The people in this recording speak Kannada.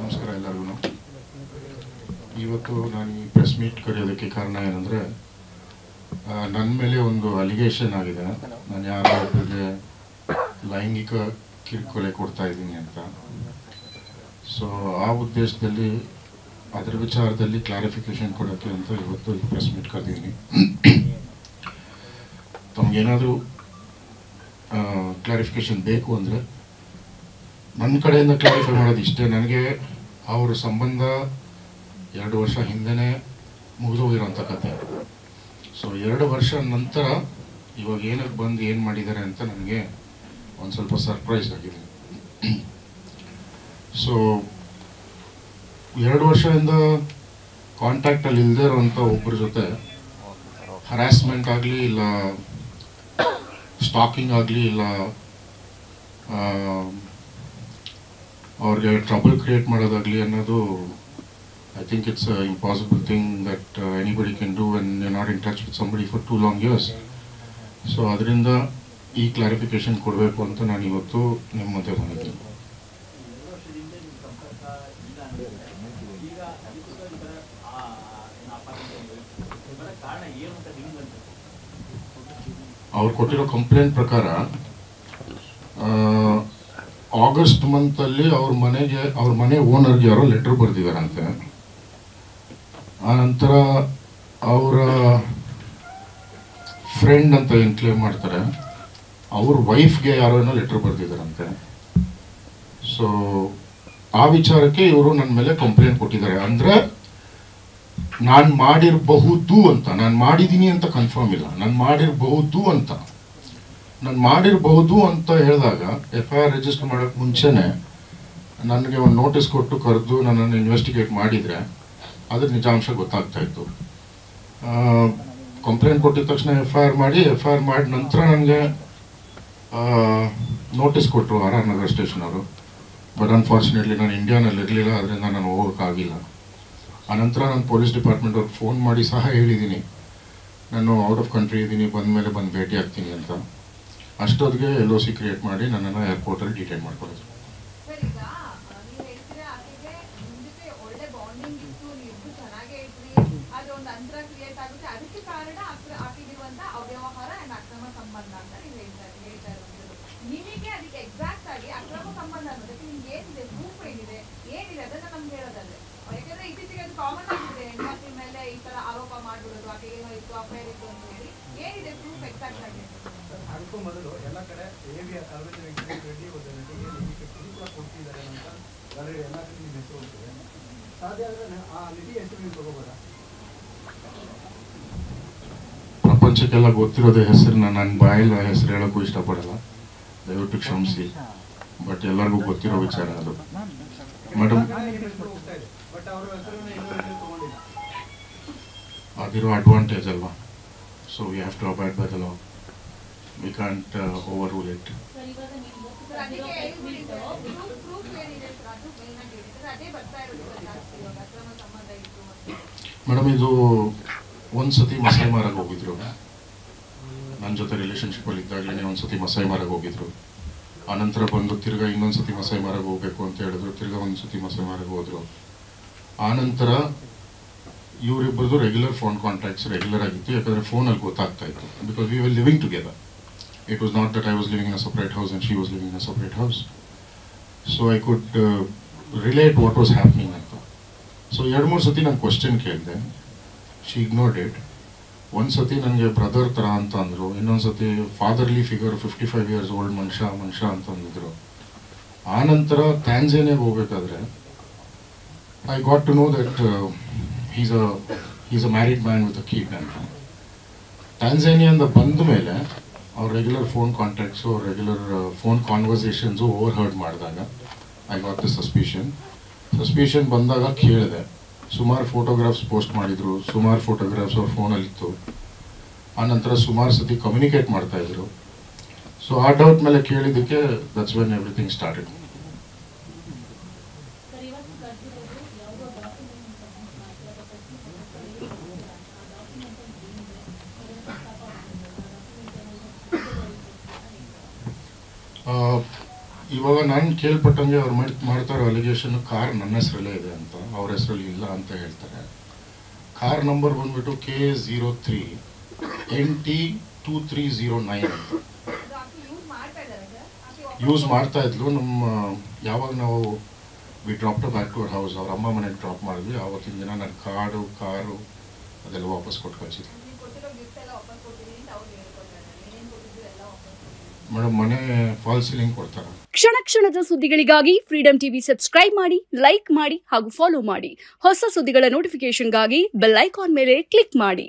ನಮಸ್ಕಾರ ಎಲ್ಲರಿಗೂ. ಇವತ್ತು ನಾನು ಈ ಪ್ರೆಸ್ ಮೀಟ್ ಕರೆಯೋದಕ್ಕೆ ಕಾರಣ ಏನಂದರೆ, ನನ್ನ ಮೇಲೆ ಒಂದು ಅಲಿಗೇಷನ್ ಆಗಿದೆ. ನಾನು ಯಾರೋ ಒಬ್ಬರಿಗೆ ಲೈಂಗಿಕ ಕಿರುಕುಳ ಕೊಡ್ತಾ ಇದ್ದೀನಿ ಅಂತ. ಸೊ ಆ ಉದ್ದೇಶದಲ್ಲಿ ಅದರ ವಿಚಾರದಲ್ಲಿ ಕ್ಲಾರಿಫಿಕೇಶನ್ ಕೊಡೋಕ್ಕೆ ಅಂತ ಇವತ್ತು ಈ ಪ್ರೆಸ್ ಮೀಟ್ ಕರೆದಿದ್ದೀನಿ. ತಮಗೇನಾದರೂ ಕ್ಲಾರಿಫಿಕೇಶನ್ ಬೇಕು ಅಂದರೆ ನನ್ನ ಕಡೆಯಿಂದ ಕ್ಲಾರಿಫೈ ಮಾಡೋದು ಇಷ್ಟೇ. ನನಗೆ ಅವರ ಸಂಬಂಧ 2 ವರ್ಷ ಹಿಂದೆನೇ ಮುಗಿದೋಗಿರೋಂಥ ಕತೆ. ಸೊ 2 ವರ್ಷ ನಂತರ ಇವಾಗ ಏನಕ್ಕೆ ಬಂದು ಏನು ಮಾಡಿದ್ದಾರೆ ಅಂತ ನನಗೆ ಒಂದು ಸ್ವಲ್ಪ ಸರ್ಪ್ರೈಸ್ ಆಗಿದೆ. ಸೊ 2 ವರ್ಷದಿಂದ ಕಾಂಟ್ಯಾಕ್ಟಲ್ಲಿ ಇಲ್ಲದೆ ಇರೋಂಥ ಒಬ್ಬರ ಜೊತೆ ಹರಾಸ್ಮೆಂಟ್ ಆಗಲಿ, ಇಲ್ಲ ಸ್ಟಾಕಿಂಗ್ ಆಗಲಿ, ಇಲ್ಲ ಅವ್ರಿಗೆ ಟ್ರಬಲ್ ಕ್ರಿಯೇಟ್ ಮಾಡೋದಾಗಲಿ ಅನ್ನೋದು, I think it's a impossible thing that anybody can do when you not in touch with somebody for 2 long years. So ಅದರಿಂದ ಈ ಕ್ಲಾರಿಫಿಕೇಶನ್ ಕೊಡಬೇಕು ಅಂತ ನಾನು ಇವತ್ತು ನಿಮ್ಮ ಮುಂದೆ ಬಂದಿದ್ದೀನಿ. ಅವ್ರು ಕೊಟ್ಟಿರೋ ಕಂಪ್ಲೇಂಟ್ ಪ್ರಕಾರ ಆಗಸ್ಟ್ ಮಂತಲ್ಲಿ ಅವ್ರ ಮನೆ ಓನರ್ಗೆ ಯಾರೋ ಲೆಟರ್ ಬರೆದಿದ್ದಾರಂತೆ. ಆನಂತರ ಅವರ ಫ್ರೆಂಡ್ ಅಂತ ಏನು ಕ್ಲೇಮ್ ಮಾಡ್ತಾರೆ, ಅವ್ರ ವೈಫ್ಗೆ ಯಾರೋ ಏನೋ ಲೆಟರ್ ಬರೆದಿದ್ದಾರಂತೆ. ಸೊ ಆ ವಿಚಾರಕ್ಕೆ ಇವರು ನನ್ನ ಮೇಲೆ ಕಂಪ್ಲೇಂಟ್ ಕೊಟ್ಟಿದ್ದಾರೆ. ಅಂದರೆ ನಾನು ಮಾಡಿರಬಹುದು ಅಂತ, ನಾನು ಮಾಡಿದ್ದೀನಿ ಅಂತ ಕನ್ಫರ್ಮ್ ಇಲ್ಲ, ನಾನು ಮಾಡಿರಬಹುದು ಅಂತ ಹೇಳಿದಾಗ FIR ರಿಜಿಸ್ಟರ್ ಮಾಡೋಕ್ಕೆ ಮುಂಚೆನೆ ನನಗೆ ಒಂದು ನೋಟಿಸ್ ಕೊಟ್ಟು ಕರೆದು ನನ್ನನ್ನು ಇನ್ವೆಸ್ಟಿಗೇಟ್ ಮಾಡಿದರೆ ಅದ್ರ ನಿಜಾಂಶ ಗೊತ್ತಾಗ್ತಾ ಇತ್ತು. ಕಂಪ್ಲೇಂಟ್ ಕೊಟ್ಟಿದ ತಕ್ಷಣ FIR ಮಾಡಿ ನಂತರ ನನಗೆ ನೋಟಿಸ್ ಕೊಟ್ಟರು RR ನಗರ ಸ್ಟೇಷನ್ ಅವರು. ಬಟ್ ಅನ್ಫಾರ್ಚುನೇಟ್ಲಿ ನಾನು ಇಂಡಿಯಾನಲ್ಲಿ ಇರಲಿಲ್ಲ, ಅದರಿಂದ ನಾನು ಹೋಗೋಕ್ಕಾಗಿಲ್ಲ. ಆನಂತರ ನಾನು ಪೊಲೀಸ್ ಡಿಪಾರ್ಟ್ಮೆಂಟ್ ಅವ್ರಿಗೆ ಫೋನ್ ಮಾಡಿ ಸಹ ಹೇಳಿದ್ದೀನಿ, ನಾನು ಔಟ್ ಆಫ್ ಕಂಟ್ರಿ ಇದ್ದೀನಿ, ಬಂದ ಭೇಟಿ ಆಗ್ತೀನಿ ಅಂತ. ಅಷ್ಟೊತ್ತಿಗೆ LOC ಕ್ರಿಯೇಟ್ ಮಾಡಿ ನನ್ನನ್ನು ಏರ್ಪೋರ್ಟಲ್ಲಿ ಡಿಟೈನ್ ಮಾಡ್ಕೊಳ್ಳೋದು. ಮೊದಲು ಎಲ್ಲ ಕಡೆ ರೆಡ್ಡಿ ಕೊಡ್ತಿದ್ದಾರೆ ಅಂತ ಎಲ್ಲ ಹೆಸರು ಹೋಗ್ತದೆ. ಸಾಧ್ಯ ಆದರೆ ಆ ನಿಧಿ ಹೆಸರು ನೀವು ತಗೋಬೋದಾ? ಪ್ರಪಂಚಕ್ಕೆಲ್ಲ ಗೊತ್ತಿರೋದೇ ಹೆಸರನ್ನ ನನ್ನ ಬಾಯಲ್ಲಿ ಹೆಸರು ಹೇಳೋಕ್ಕೂ ಇಷ್ಟಪಡಲ್ಲ, ದಯವಿಟ್ಟು ಕ್ಷಮಿಸಿ. ಬಟ್ ಎಲ್ಲರಿಗೂ ಗೊತ್ತಿರೋ ವಿಚಾರ ಅದು. ಮೇಡಮ್, ಅದಿರೋ ಅಡ್ವಾಂಟೇಜ್ ಅಲ್ವಾ. So we have to abide by the law. We can't overrule it. Madam, ಇದು ಒಂದ್ಸತಿ ಮಸಾಯಿ ಮಾರಾಗ ಹೋಗಿದ್ರು. ನನ್ನ ಜೊತೆ ರಿಲೇಷನ್ಶಿಪ್ಪಲ್ಲಿ ಇದ್ದಾಗಲೇ ಒಂದ್ಸತಿ ಮಸಾಯಿ ಮಾರಾಗ ಹೋಗಿದ್ರು. ಆನಂತರ ಬಂದು ತಿರ್ಗಾ ಇನ್ನೊಂದ್ಸತಿ ಮಸಾಯಿ ಮಾರಾಗ ಹೋಗ್ಬೇಕು ಅಂತ ಹೇಳಿದ್ರು. ತಿರ್ಗಾ ಒಂದ್ಸತಿ ಮಸಾಯಿ ಮಾರಾಗ ಹೋದ್ರು. ಆನಂತರ ಇವರಿಬ್ಬರದು ರೆಗ್ಯುಲರ್ ಫೋನ್ ಕಾಂಟ್ಯಾಕ್ಟ್ಸ್ ರೆಗ್ಯುಲರ್ ಆಗಿತ್ತು. ಯಾಕಂದರೆ ಫೋನಲ್ಲಿ ಗೊತ್ತಾಗ್ತಾ ಇತ್ತು. Because we were living together. It was not that I was living in a separate house and she was living in a separate house. So I could relate what was happening ಅಂತ. ಸೊ 2-3 ಸತಿ ನಾನು ಕ್ವಶನ್ ಕೇಳಿದೆ. She ignored it. ಒಂದು ಸತಿ ನನಗೆ ಬ್ರದರ್ ಥರ ಅಂತ ಅಂದರು. ಇನ್ನೊಂದು ಸತಿ ಫಾದರ್ಲಿ ಫಿಗರ್, 55 years old ಮನುಷ್ಯ ಅಂತ ಅಂದಿದ್ರು. ಆನಂತರ ಟ್ಯಾನ್ಜಾನಿಯಾಗೆ ಹೋಗ್ಬೇಕಾದ್ರೆ I got to know that he's a married man with a kid ಅಂತ. ಟ್ಯಾನ್ಜಾನಿಯಿಂದ ಬಂದ ಮೇಲೆ ಅವ್ರ regular phone contacts, regular phone conversations overheard ಮಾಡಿದಾಗ ಐ ಗಾಟ್ ದ ಸಸ್ಪಿಷನ್ ಬಂದಾಗ ಕೇಳಿದೆ. ಸುಮಾರು ಫೋಟೋಗ್ರಾಫ್ಸ್ ಪೋಸ್ಟ್ ಮಾಡಿದರು, ಸುಮಾರು ಫೋಟೋಗ್ರಾಫ್ಸ್ ಅವ್ರ ಫೋನಲ್ಲಿತ್ತು. ಆನಂತರ ಸುಮಾರು ಸತಿ ಕಮ್ಯುನಿಕೇಟ್ ಮಾಡ್ತಾಯಿದ್ರು. ಸೊ ಆ ಡೌಟ್ ಮೇಲೆ ಕೇಳಿದ್ದಕ್ಕೆ ದಟ್ಸ್ ವೆನ್ ಎವ್ರಿಥಿಂಗ್ ಸ್ಟಾರ್ಟೆಡ್. ಇವಾಗ ನಾನು ಕೇಳ್ಪಟ್ಟಂಗೆ ಅವ್ರು ಮಾಡ್ತಾ ಇರೋ ಅಲಿಗೇಷನ್ ಕಾರ್ ನನ್ನ ಹೆಸರಲ್ಲೇ ಇದೆ ಅಂತ, ಅವ್ರ ಹೆಸರಲ್ಲಿ ಇಲ್ಲ ಅಂತ ಹೇಳ್ತಾರೆ. ಕಾರ್ ನಂಬರ್ ಬಂದ್ಬಿಟ್ಟು K03 NT2309 ಅಂತ ಯೂಸ್ ಮಾಡ್ತಾ ಇದ್ಲು. ನಮ್ಮ ಯಾವಾಗ ನಾವು we drop back to our house, ಅವ್ರ ಅಮ್ಮ ಮನೆಗೆ ಡ್ರಾಪ್ ಮಾಡಿದ್ವಿ, ಆವತ್ತಿನ ದಿನ ನನ್ನ ಕಾರು ಅದೆಲ್ಲ ವಾಪಸ್ ಕೊಟ್ಟು ಕಳಿಸಿದ್ವಿ. ಮೇಡಮ್ ಮನೆ ಫಾಲ್ ಸೀಲಿಂಗ್ ಕೊಡ್ತಾರೆ. ಕ್ಷಣ ಕ್ಷಣದ ಸುದ್ದಿಗಳಿಗಾಗಿ ಫ್ರೀಡಂ ಟಿವಿ ಸಬ್ಸ್ಕ್ರೈಬ್ ಮಾಡಿ, ಲೈಕ್ ಮಾಡಿ ಹಾಗೂ ಫಾಲೋ ಮಾಡಿ. ಹೊಸ ಸುದ್ದಿಗಳ ನೋಟಿಫಿಕೇಶನ್ಗಾಗಿ ಬೆಲ್ ಐಕಾನ್ ಮೇಲೆ ಕ್ಲಿಕ್ ಮಾಡಿ.